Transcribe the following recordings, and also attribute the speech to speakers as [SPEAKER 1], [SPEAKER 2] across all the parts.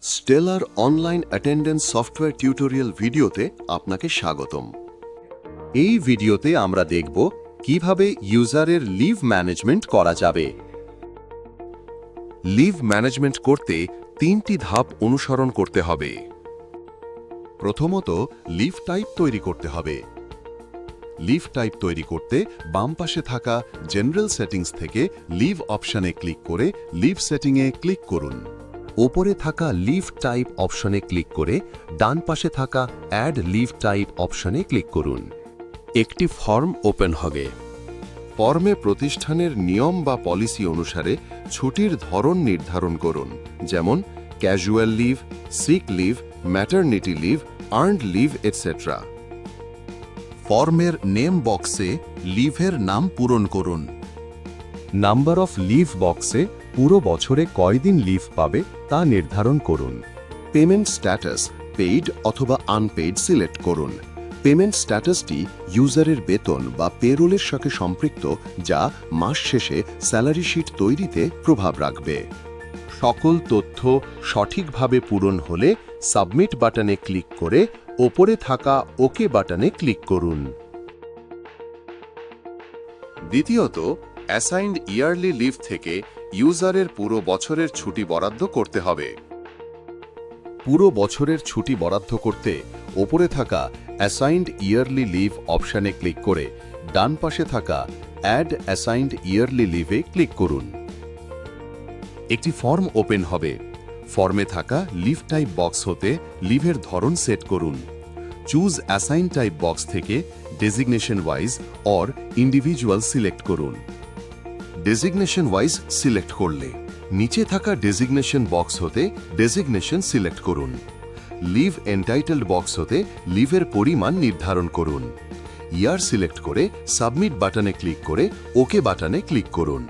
[SPEAKER 1] Stellar online attendance software tutorial ভিডিওতে আপনাকে স্বাগতম। এই ভিডিওতে আমরা দেখব কিভাবে ইউজারের লিভ ম্যানেজমেন্ট করা যাবে। লিভ ম্যানেজমেন্ট করতে তিনটি ধাপ অনুসরণ করতে হবে। প্রথমত, লিভ টাইপ তৈরি করতে হবে। লিভ টাইপ তৈরি করতে বাম পাশে থাকা জেনারেল সেটিংস থেকে লিভ অপশনে ক্লিক করে লিভ সেটিংয়ে ক্লিক করুন। ওপরে থাকা লিভ টাইপ অপশনে ক্লিক করে ডান পাশে থাকা অ্যাড লিভ টাইপ অপশনে ক্লিক করুন। একটি ফর্ম ওপেন হবে। ফর্মে প্রতিষ্ঠানের নিয়ম বা পলিসি অনুসারে ছুটির ধরন নির্ধারণ করুন, যেমন casual leave, sick leave, maternity leave, earned leave etcetera. ফর্মের নেম বক্সে লিভের নাম পূরণ করুন। নাম্বার অফ লিভ বক্সে পুরো বছরে কয়দিন লিভ পাবে তা নির্ধারণ করুন। পেমেন্ট স্ট্যাটাস পেইড অথবা আনপেইড সিলেক্ট করুন। পেমেন্ট স্ট্যাটাসটি ইউজারের বেতন বা পেরোলের সাথে সম্পৃক্ত, যা মাস শেষে স্যালারি শিট তৈরিতে প্রভাব রাখবে। সকল তথ্য সঠিকভাবে পূরণ হলে সাবমিট বাটনে ক্লিক করে ওপরে থাকা ওকে বাটনে ক্লিক করুন। দ্বিতীয়ত, অ্যাসাইন্ড ইয়ারলি লিভ থেকে ইউজারের পুরো বছরের ছুটি বরাদ্দ করতে হবে। পুরো বছরের ছুটি বরাদ্দ করতে ওপরে থাকা অ্যাসাইন্ড ইয়ারলি লিভ অপশানে ক্লিক করে ডান পাশে থাকা অ্যাড অ্যাসাইন্ড ইয়ারলি লিভে ক্লিক করুন। একটি ফর্ম ওপেন হবে। ফর্মে থাকা লিভ টাইপ বক্স হতে লিভের ধরন সেট করুন। চুজ অ্যাসাইন টাইপ বক্স থেকে designation wise or individual select করুন। ডেজিগনেশন ওয়াইজ সিলেক্ট করলে নিচে থাকা ডেজিগনেশন বক্স হতে ডেজিগনেশন সিলেক্ট করুন। লিভ এন্টাইটেলড বক্স হতে লিভের পরিমাণ নির্ধারণ করুন। ইয়ার সিলেক্ট করে সাবমিট বাটনে ক্লিক করে ওকে বাটনে ক্লিক করুন।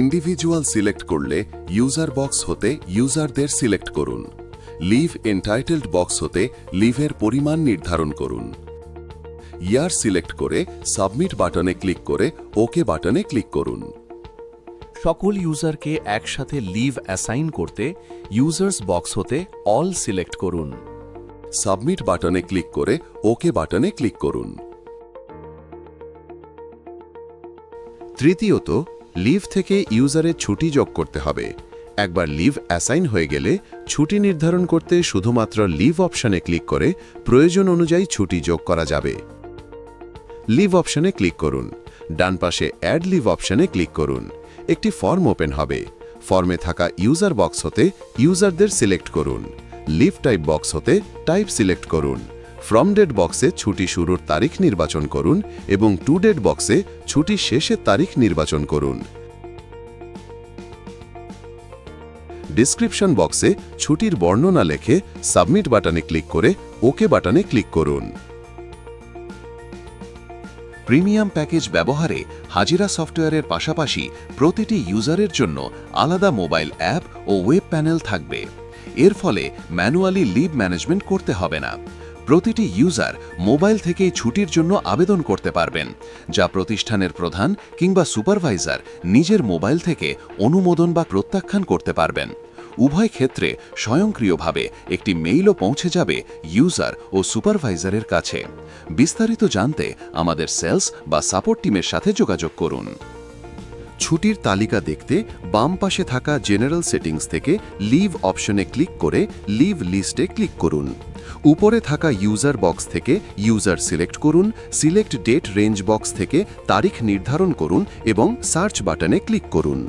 [SPEAKER 1] ইন্ডিভিজুয়াল সিলেক্ট করলে ইউজার বক্স হতে ইউজারদের সিলেক্ট করুন। লিভ এন্টাইটেলড বক্স হতে লিভের পরিমাণ নির্ধারণ করুন। ইয়ার সিলেক্ট করে সাবমিট বাটনে ক্লিক করে ওকে বাটনে ক্লিক করুন।
[SPEAKER 2] সকল ইউজারকে একসাথে লিভ অ্যাসাইন করতে ইউজার্স বক্স হতে অল সিলেক্ট করুন।
[SPEAKER 1] সাবমিট বাটনে ক্লিক করে ওকে বাটনে ক্লিক করুন। তৃতীয়ত, লিভ থেকে ইউজারের ছুটি যোগ করতে হবে। একবার লিভ অ্যাসাইন হয়ে গেলে ছুটি নির্ধারণ করতে শুধুমাত্র লিভ অপশনে ক্লিক করে প্রয়োজন অনুযায়ী ছুটি যোগ করা যাবে। লিভ অপশনে ক্লিক করুন। ডান পাশে অ্যাড লিভ অপশনে ক্লিক করুন। একটি ফর্ম ওপেন হবে। ফর্মে থাকা ইউজার বক্স হতে ইউজারদের সিলেক্ট করুন। লিভ টাইপ বক্স হতে টাইপ সিলেক্ট করুন। ফ্রম ডেট বক্সে ছুটি শুরুর তারিখ নির্বাচন করুন এবং টু ডেট বক্সে ছুটি শেষের তারিখ নির্বাচন করুন। ডিসক্রিপশন বক্সে ছুটির বর্ণনা লিখে সাবমিট বাটনে ক্লিক করে ওকে বাটনে ক্লিক করুন। প্রিমিয়াম প্যাকেজ ব্যবহারে হাজিরা সফটওয়্যারের পাশাপাশি প্রতিটি ইউজারের জন্য আলাদা মোবাইল অ্যাপ ও ওয়েব প্যানেল থাকবে। এর ফলে ম্যানুয়ালি লিভ ম্যানেজমেন্ট করতে হবে না। প্রতিটি ইউজার মোবাইল থেকেই ছুটির জন্য আবেদন করতে পারবেন, যা প্রতিষ্ঠানের প্রধান কিংবা সুপারভাইজার নিজের মোবাইল থেকে অনুমোদন বা প্রত্যাখ্যান করতে পারবেন। উভয় ক্ষেত্রে স্বয়ংক্রিয়ভাবে একটি মেইলও পৌঁছে যাবে ইউজার ও সুপারভাইজারের কাছে। বিস্তারিত জানতে আমাদের সেলস বা সাপোর্ট টিমের সাথে যোগাযোগ করুন। ছুটির তালিকা দেখতে বাম পাশে থাকা জেনারেল সেটিংস থেকে লিভ অপশনে ক্লিক করে লিভ লিস্টে ক্লিক করুন। উপরে থাকা ইউজার বক্স থেকে ইউজার সিলেক্ট করুন। সিলেক্ট ডেট রেঞ্জ বক্স থেকে তারিখ নির্ধারণ করুন এবং সার্চ বাটনে ক্লিক করুন।